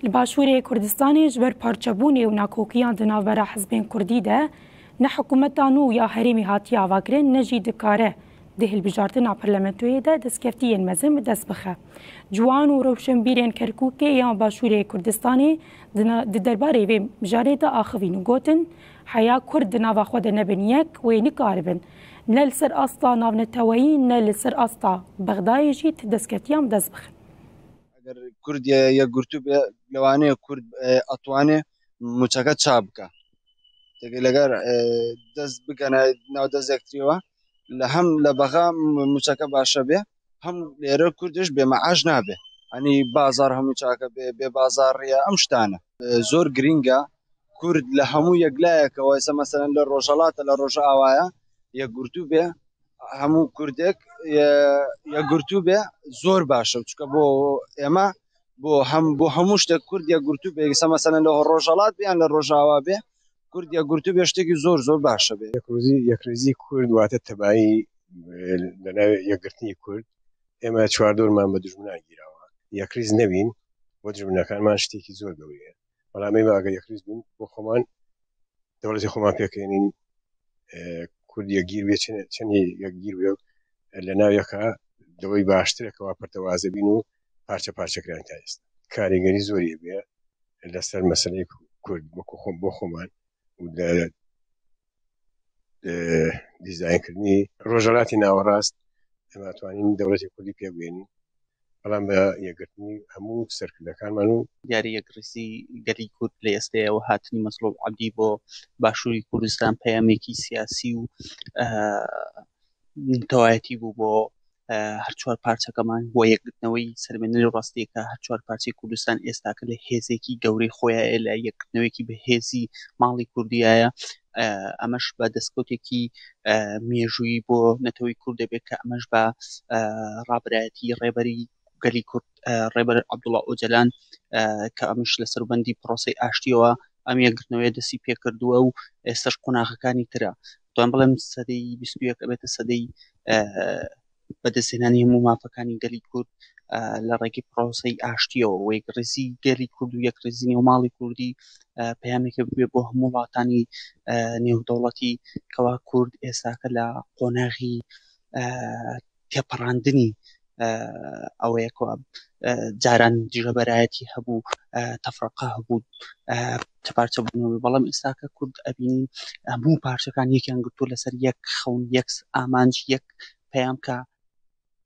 الباشوری کردستانی جبر پارچبونی و ناکوکیان دناورا حزبین کردی ده نه حکومتانو یا حریمی هاتی آواگرین نجی دکاره ده البجارتنا پرلمنتوی ده دستکفتین مزم دست بخه جوان و روشنبیرین کرکوکی یا باشوری کردستانی درباره و مجاره ده آخوین و گوتن حیا کرد ناوا خود نبن یک و نکاربن نل سر استا ناو نتوایی نل سر استا بغدای جیت دستکتیام دست بخه اگر کرد یا گرتو لوانه کرد اتوانه مچاکت چابکه تقول اگر دست بکنه ناو دست اکتریوا لهم لبغا مچاکه باشه به هم لیره کردش به معاش نبه یعنی بازار هم مچاکه به بازار یا امشتانه زور گرینگا کرد لهمو یگلایه که وایسه مثلا لروجالات لروجا آوایا یا گرتو به همو کردک یا گرتو به زور باشه چون بو اما بو هموش کرد یا گرتو به مثلا لروجالات بیان لروجا آوا به کرد یا گرتو به اشتکی زور باشه به یک روزی کرد وقت تبعی لنا یک گرتنی کرد اما چهار دور من بدرجمنا گیرا یک روز نبین بدرجمنا کان من اشتکی زور گویه ولی اما اگر یک روز بین بو خمان دولت خمان پیکنین کرد یک گیر بیه چن یک گیر بیه لنا یکا دوی باشتره که واپرت وازه بینو پارچه کران تایست کاریگری زوریه بیه لسر مسئله کرد بو خمان و دیزاین کردنی ڕۆژهەڵاتی ناوەڕاست ئێمە ئەتوانین دەوڵەتی کوردی پێ بگەینین بەڵام بە یەکگرتنی هەموو سەرکردەکانمان و دیاری یەکگرتی گەلی کورد لە ئێستەیەوە هاتنی مەسلوب عەبدی بۆ باشووری کوردستان پەیامێکی سیاسی و تەواوەتی بوو بۆ هەر چوار پارچەکەمان بۆ یەکگرتنەوەی سەربێنەری ڕاستیەکە هەر چوار پارچەی کوردستان ئێستاکە لە هێزێکی گەورەی خۆیایە لە یەکگرتنەوەیەکی بەهێزی ماڵی کوردیایە ئەمەش بە دەستکەوتێکی مێژووی بۆ نەتەوەی کورد دەبێت کە ئەمەش بە ڕابرایەتی ڕێبەری گەلی کورد ڕێبەر عەبدوڵڵا ئۆجەلان کە ئەمەش لە سەروبەندی پرۆسەی ئاشتیەوە ئەم یەکگرتنەوەیە دەستی پێکردووە و ئێستاش قۆناغەکانی ترە دەتوانم بڵێم سەدەی 21 ئەبێتە سەدەی بەدەستهێنانی هەموو مافەکانی گەلی کورد لە ڕێگەی پرۆسەی ئاشتیەوە و یەکڕێزی گەلی کورد و یەکڕێزی نێوماڵی کوردی پەیامێکە بێ بۆ هەموو وڵاتانی نێودەوڵەتی کەوا کورد ئێستاکە لە قۆناغی تێپەڕاندنی ئەوەیە کەوا جاران جێبەرایەتی هەبوو تەفرەقە هەبوو چەپارچە بوونەوەی بەڵام ئێستاکە کورد ئەبینین هەموو پارچەکان یەکیان گرتووە لەسەر یەک خەون یەک ئامانج یەک پەیام کە